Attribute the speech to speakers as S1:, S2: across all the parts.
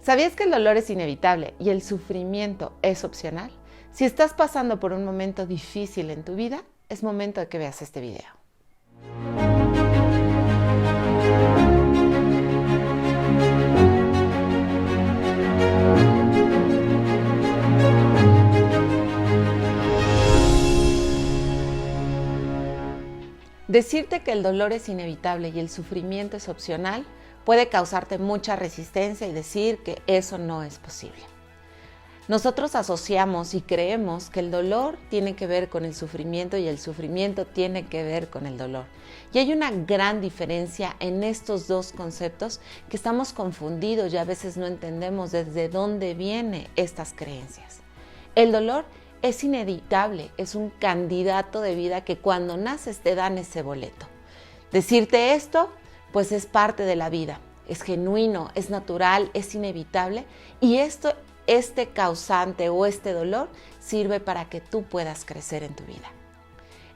S1: ¿Sabías que el dolor es inevitable y el sufrimiento es opcional? Si estás pasando por un momento difícil en tu vida, es momento de que veas este video. Decirte que el dolor es inevitable y el sufrimiento es opcional puede causarte mucha resistencia y decir que eso no es posible. Nosotros asociamos y creemos que el dolor tiene que ver con el sufrimiento y el sufrimiento tiene que ver con el dolor. Y hay una gran diferencia en estos dos conceptos que estamos confundidos y a veces no entendemos desde dónde vienen estas creencias. El dolor es inevitable, es un candidato de vida que cuando naces te dan ese boleto. Decirte esto, pues es parte de la vida, es genuino, es natural, es inevitable y este causante o este dolor sirve para que tú puedas crecer en tu vida.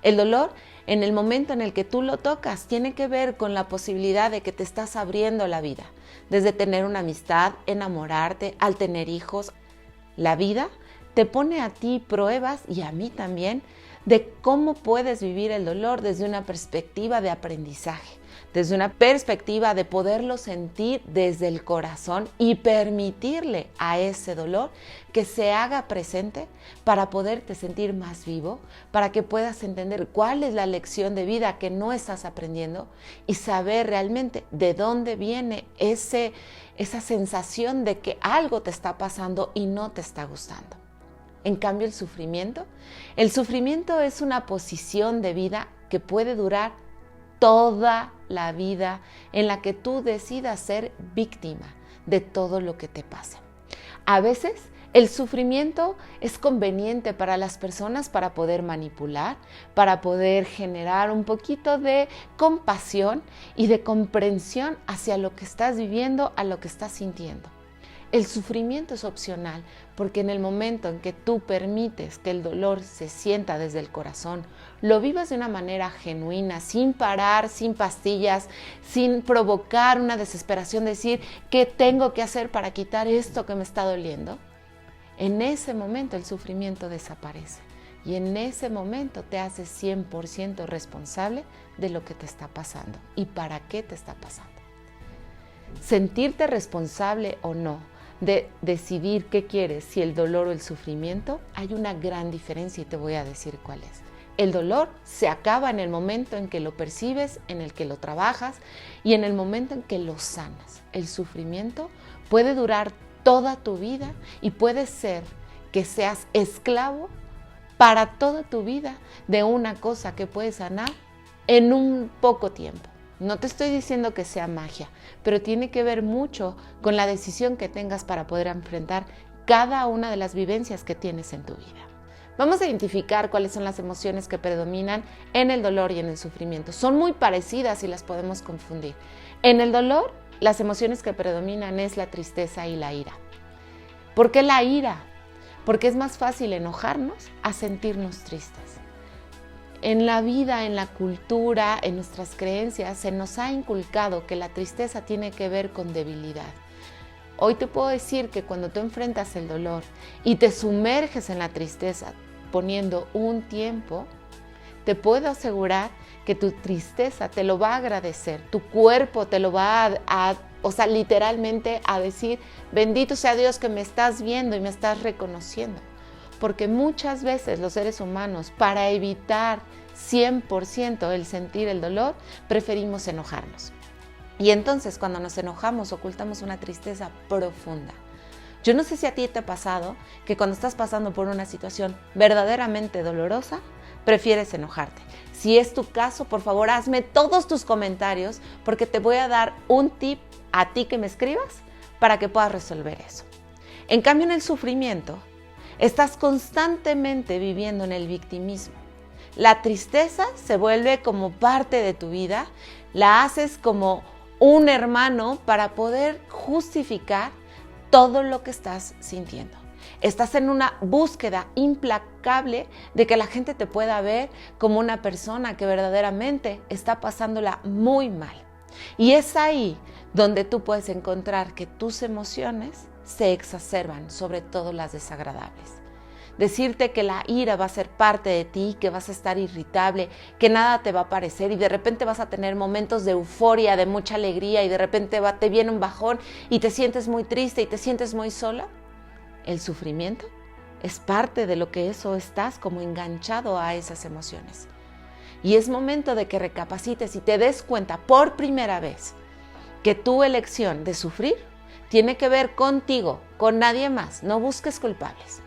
S1: El dolor, en el momento en el que tú lo tocas, tiene que ver con la posibilidad de que te estás abriendo la vida, desde tener una amistad, enamorarte, al tener hijos. La vida te pone a ti pruebas y a mí también de cómo puedes vivir el dolor desde una perspectiva de aprendizaje, desde una perspectiva de poderlo sentir desde el corazón y permitirle a ese dolor que se haga presente para poderte sentir más vivo, para que puedas entender cuál es la lección de vida que no estás aprendiendo y saber realmente de dónde viene esa sensación de que algo te está pasando y no te está gustando. En cambio, el sufrimiento es una posición de vida que puede durar toda la vida en la que tú decidas ser víctima de todo lo que te pase. A veces el sufrimiento es conveniente para las personas para poder manipular, para poder generar un poquito de compasión y de comprensión hacia lo que estás viviendo, a lo que estás sintiendo. El sufrimiento es opcional porque en el momento en que tú permites que el dolor se sienta desde el corazón, lo vivas de una manera genuina, sin parar, sin pastillas, sin provocar una desesperación, decir, ¿qué tengo que hacer para quitar esto que me está doliendo? En ese momento el sufrimiento desaparece y en ese momento te haces 100% responsable de lo que te está pasando y para qué te está pasando. Sentirte responsable o no de decidir qué quieres, si el dolor o el sufrimiento, hay una gran diferencia y te voy a decir cuál es. El dolor se acaba en el momento en que lo percibes, en el que lo trabajas y en el momento en que lo sanas. El sufrimiento puede durar toda tu vida y puede ser que seas esclavo para toda tu vida de una cosa que puedes sanar en un poco tiempo. No te estoy diciendo que sea magia, pero tiene que ver mucho con la decisión que tengas para poder enfrentar cada una de las vivencias que tienes en tu vida. Vamos a identificar cuáles son las emociones que predominan en el dolor y en el sufrimiento. Son muy parecidas y las podemos confundir. En el dolor, las emociones que predominan es la tristeza y la ira. ¿Por qué la ira? Porque es más fácil enojarnos a sentirnos tristes. En la vida, en la cultura, en nuestras creencias, se nos ha inculcado que la tristeza tiene que ver con debilidad. Hoy te puedo decir que cuando tú enfrentas el dolor y te sumerges en la tristeza poniendo un tiempo, te puedo asegurar que tu tristeza te lo va a agradecer, tu cuerpo te lo va literalmente a decir, bendito sea Dios que me estás viendo y me estás reconociendo. Porque muchas veces los seres humanos, para evitar 100% el sentir el dolor, preferimos enojarnos. Y entonces cuando nos enojamos ocultamos una tristeza profunda. Yo no sé si a ti te ha pasado que cuando estás pasando por una situación verdaderamente dolorosa, prefieres enojarte. Si es tu caso, por favor, hazme todos tus comentarios porque te voy a dar un tip a ti que me escribas para que puedas resolver eso. En cambio, en el sufrimiento, estás constantemente viviendo en el victimismo. La tristeza se vuelve como parte de tu vida, la haces como un hermano para poder justificar todo lo que estás sintiendo. Estás en una búsqueda implacable de que la gente te pueda ver como una persona que verdaderamente está pasándola muy mal. Y es ahí donde tú puedes encontrar que tus emociones se exacerban, sobre todo las desagradables. Decirte que la ira va a ser parte de ti, que vas a estar irritable, que nada te va a parecer y de repente vas a tener momentos de euforia, de mucha alegría y de repente te viene un bajón y te sientes muy triste y te sientes muy sola. El sufrimiento es parte de lo que eso estás como enganchado a esas emociones. Y es momento de que recapacites y te des cuenta por primera vez que tu elección de sufrir tiene que ver contigo, con nadie más. No busques culpables.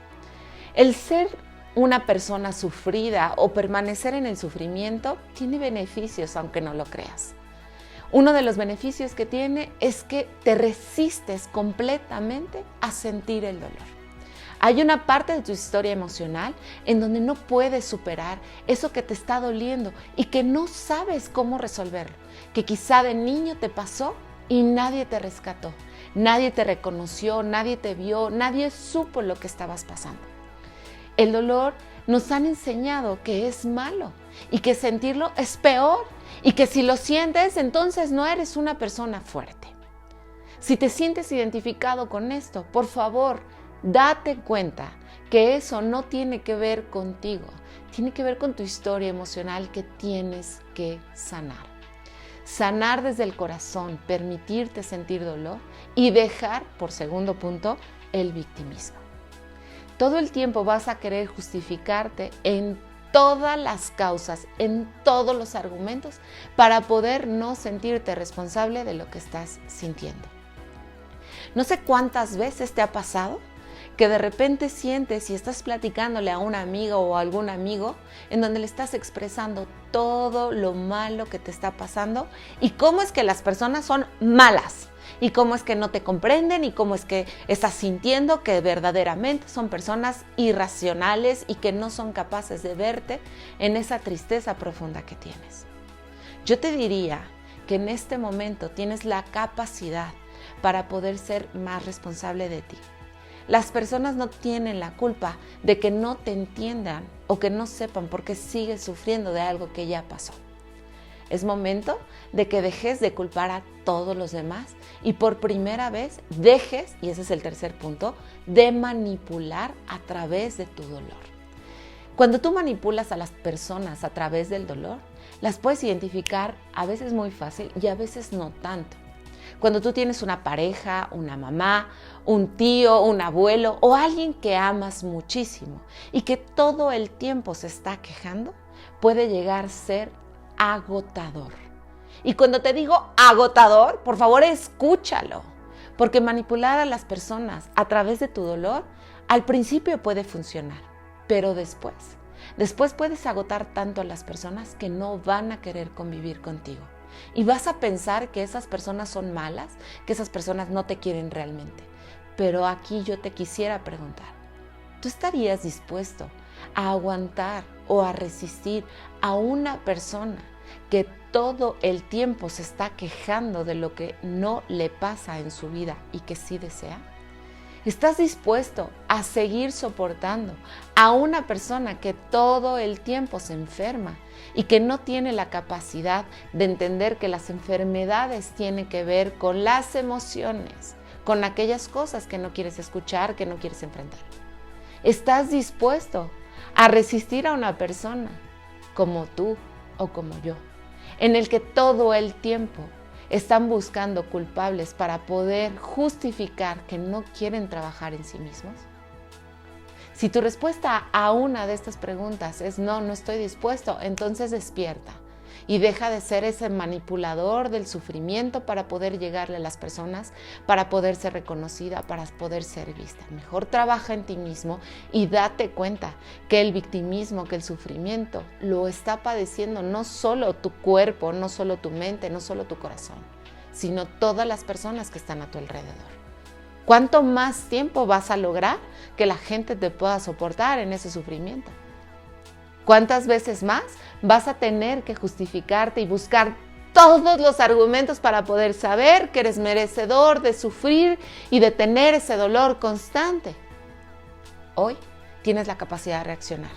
S1: El ser una persona sufrida o permanecer en el sufrimiento tiene beneficios, aunque no lo creas. Uno de los beneficios que tiene es que te resistes completamente a sentir el dolor. Hay una parte de tu historia emocional en donde no puedes superar eso que te está doliendo y que no sabes cómo resolverlo, que quizá de niño te pasó y nadie te rescató, nadie te reconoció, nadie te vio, nadie supo lo que estabas pasando. El dolor nos han enseñado que es malo y que sentirlo es peor y que si lo sientes, entonces no eres una persona fuerte. Si te sientes identificado con esto, por favor, date cuenta que eso no tiene que ver contigo, tiene que ver con tu historia emocional que tienes que sanar. Sanar desde el corazón, permitirte sentir dolor y dejar, por segundo punto, el victimismo. Todo el tiempo vas a querer justificarte en todas las causas, en todos los argumentos, para poder no sentirte responsable de lo que estás sintiendo. No sé cuántas veces te ha pasado que de repente sientes y estás platicándole a una amiga o a algún amigo en donde le estás expresando todo lo malo que te está pasando y cómo es que las personas son malas y cómo es que no te comprenden y cómo es que estás sintiendo que verdaderamente son personas irracionales y que no son capaces de verte en esa tristeza profunda que tienes. Yo te diría que en este momento tienes la capacidad para poder ser más responsable de ti. Las personas no tienen la culpa de que no te entiendan o que no sepan por qué sigues sufriendo de algo que ya pasó. Es momento de que dejes de culpar a todos los demás y por primera vez dejes, y ese es el tercer punto, de manipular a través de tu dolor. Cuando tú manipulas a las personas a través del dolor, las puedes identificar a veces muy fácil y a veces no tanto. Cuando tú tienes una pareja, una mamá, un tío, un abuelo o alguien que amas muchísimo y que todo el tiempo se está quejando, puede llegar a ser agotador. Y cuando te digo agotador, por favor escúchalo, porque manipular a las personas a través de tu dolor al principio puede funcionar, pero después puedes agotar tanto a las personas que no van a querer convivir contigo. Y vas a pensar que esas personas son malas, que esas personas no te quieren realmente. Pero aquí yo te quisiera preguntar, ¿tú estarías dispuesto a aguantar o a resistir a una persona que todo el tiempo se está quejando de lo que no le pasa en su vida y que sí desea? ¿Estás dispuesto a seguir soportando a una persona que todo el tiempo se enferma y que no tiene la capacidad de entender que las enfermedades tienen que ver con las emociones, con aquellas cosas que no quieres escuchar, que no quieres enfrentar? ¿Estás dispuesto a resistir a una persona como tú o como yo, en el que todo el tiempo están buscando culpables para poder justificar que no quieren trabajar en sí mismos? Si tu respuesta a una de estas preguntas es no estoy dispuesto, entonces despierta y deja de ser ese manipulador del sufrimiento para poder llegarle a las personas, para poder ser reconocida, para poder ser vista. Mejor trabaja en ti mismo y date cuenta que el victimismo, que el sufrimiento lo está padeciendo no solo tu cuerpo, no solo tu mente, no solo tu corazón, sino todas las personas que están a tu alrededor. ¿Cuánto más tiempo vas a lograr que la gente te pueda soportar en ese sufrimiento? ¿Cuántas veces más vas a tener que justificarte y buscar todos los argumentos para poder saber que eres merecedor de sufrir y de tener ese dolor constante? Hoy tienes la capacidad de reaccionar.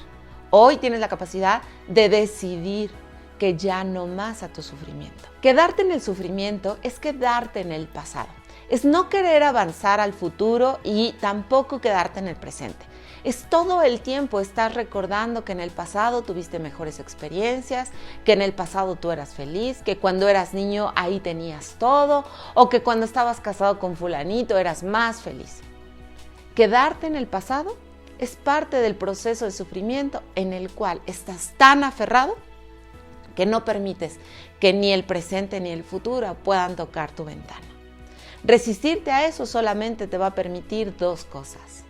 S1: Hoy tienes la capacidad de decidir que ya no más a tu sufrimiento. Quedarte en el sufrimiento es quedarte en el pasado. Es no querer avanzar al futuro y tampoco quedarte en el presente. Es todo el tiempo estar recordando que en el pasado tuviste mejores experiencias, que en el pasado tú eras feliz, que cuando eras niño ahí tenías todo, o que cuando estabas casado con fulanito eras más feliz. Quedarte en el pasado es parte del proceso de sufrimiento en el cual estás tan aferrado que no permites que ni el presente ni el futuro puedan tocar tu ventana. Resistirte a eso solamente te va a permitir dos cosas.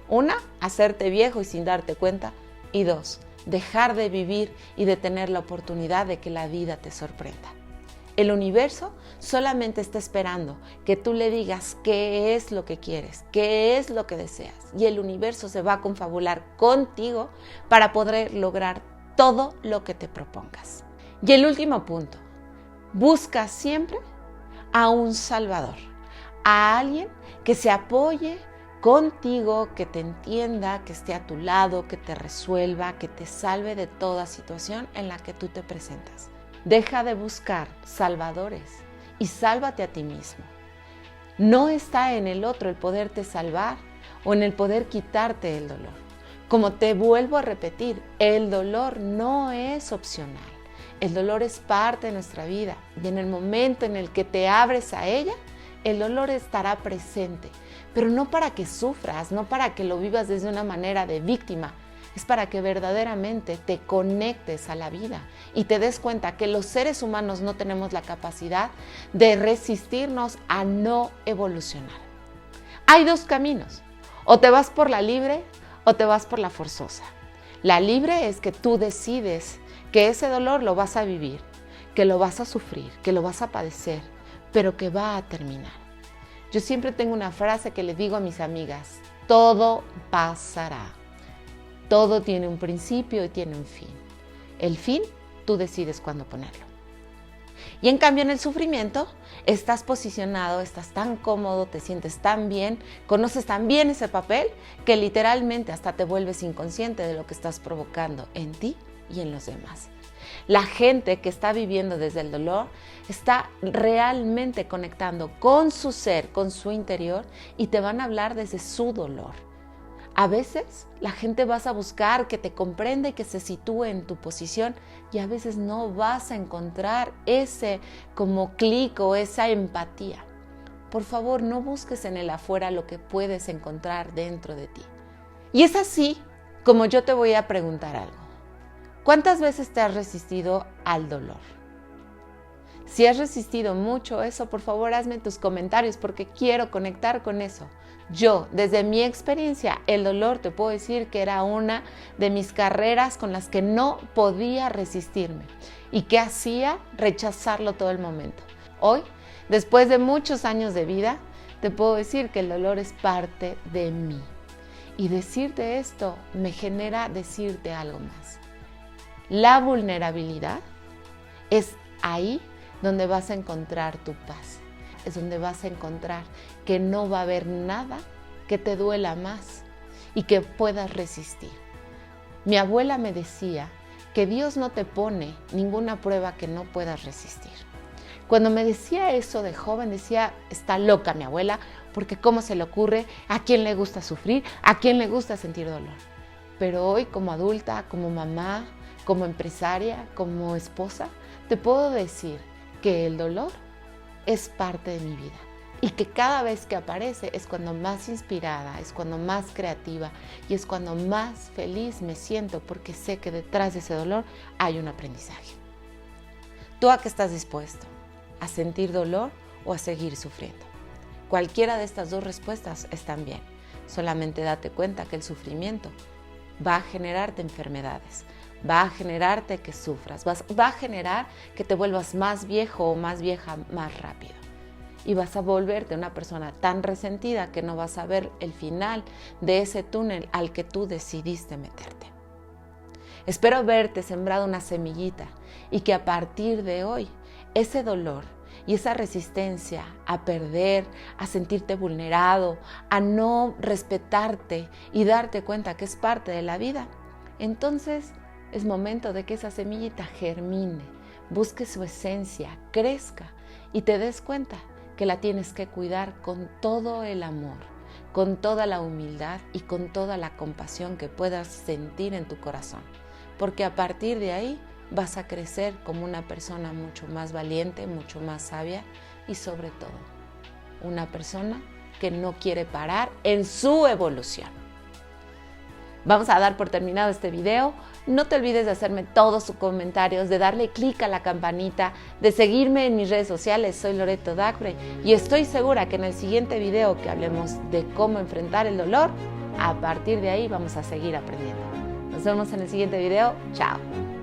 S1: Una, hacerte viejo y sin darte cuenta. Y dos, dejar de vivir y de tener la oportunidad de que la vida te sorprenda. El universo solamente está esperando que tú le digas qué es lo que quieres, qué es lo que deseas. Y el universo se va a confabular contigo para poder lograr todo lo que te propongas. Y el último punto, busca siempre a un salvador, a alguien que se apoye contigo, que te entienda, que esté a tu lado, que te resuelva, que te salve de toda situación en la que tú te presentas. Deja de buscar salvadores y sálvate a ti mismo. No está en el otro el poderte salvar o en el poder quitarte el dolor. Como te vuelvo a repetir, el dolor no es opcional. El dolor es parte de nuestra vida y en el momento en el que te abres a ella, el dolor estará presente, pero no para que sufras, no para que lo vivas desde una manera de víctima, es para que verdaderamente te conectes a la vida y te des cuenta que los seres humanos no tenemos la capacidad de resistirnos a no evolucionar. Hay dos caminos, o te vas por la libre o te vas por la forzosa. La libre es que tú decides que ese dolor lo vas a vivir, que lo vas a sufrir, que lo vas a padecer, pero que va a terminar. Yo siempre tengo una frase que le digo a mis amigas, todo pasará. Todo tiene un principio y tiene un fin. El fin, tú decides cuándo ponerlo. Y en cambio en el sufrimiento, estás posicionado, estás tan cómodo, te sientes tan bien, conoces tan bien ese papel, que literalmente hasta te vuelves inconsciente de lo que estás provocando en ti y en los demás. La gente que está viviendo desde el dolor está realmente conectando con su ser, con su interior y te van a hablar desde su dolor. A veces la gente vas a buscar que te comprenda y que se sitúe en tu posición y a veces no vas a encontrar ese como clic o esa empatía. Por favor, no busques en el afuera lo que puedes encontrar dentro de ti. Y es así como yo te voy a preguntar algo. ¿Cuántas veces te has resistido al dolor? Si has resistido mucho eso, por favor hazme tus comentarios porque quiero conectar con eso. Yo, desde mi experiencia, el dolor te puedo decir que era una de mis carreras con las que no podía resistirme y que hacía rechazarlo todo el momento. Hoy, después de muchos años de vida, te puedo decir que el dolor es parte de mí. Y decirte esto me genera decirte algo más. La vulnerabilidad es ahí donde vas a encontrar tu paz. Es donde vas a encontrar que no va a haber nada que te duela más y que puedas resistir. Mi abuela me decía que Dios no te pone ninguna prueba que no puedas resistir. Cuando me decía eso de joven, decía, está loca mi abuela, porque ¿cómo se le ocurre? ¿A quién le gusta sufrir? ¿A quién le gusta sentir dolor? Pero hoy, como adulta, como mamá, como empresaria, como esposa, te puedo decir que el dolor es parte de mi vida y que cada vez que aparece es cuando más inspirada, es cuando más creativa y es cuando más feliz me siento porque sé que detrás de ese dolor hay un aprendizaje. ¿Tú a qué estás dispuesto? ¿A sentir dolor o a seguir sufriendo? Cualquiera de estas dos respuestas están bien. Solamente date cuenta que el sufrimiento va a generarte enfermedades, va a generarte que sufras, va a generar que te vuelvas más viejo o más vieja más rápido. Y vas a volverte una persona tan resentida que no vas a ver el final de ese túnel al que tú decidiste meterte. Espero haberte sembrado una semillita y que a partir de hoy ese dolor y esa resistencia a perder, a sentirte vulnerado, a no respetarte y darte cuenta que es parte de la vida, entonces es momento de que esa semillita germine, busque su esencia, crezca y te des cuenta que la tienes que cuidar con todo el amor, con toda la humildad y con toda la compasión que puedas sentir en tu corazón, porque a partir de ahí vas a crecer como una persona mucho más valiente, mucho más sabia y sobre todo, una persona que no quiere parar en su evolución. Vamos a dar por terminado este video. No te olvides de hacerme todos tus comentarios, de darle clic a la campanita, de seguirme en mis redes sociales. Soy Loreto Dagbre y estoy segura que en el siguiente video que hablemos de cómo enfrentar el dolor, a partir de ahí vamos a seguir aprendiendo. Nos vemos en el siguiente video. Chao.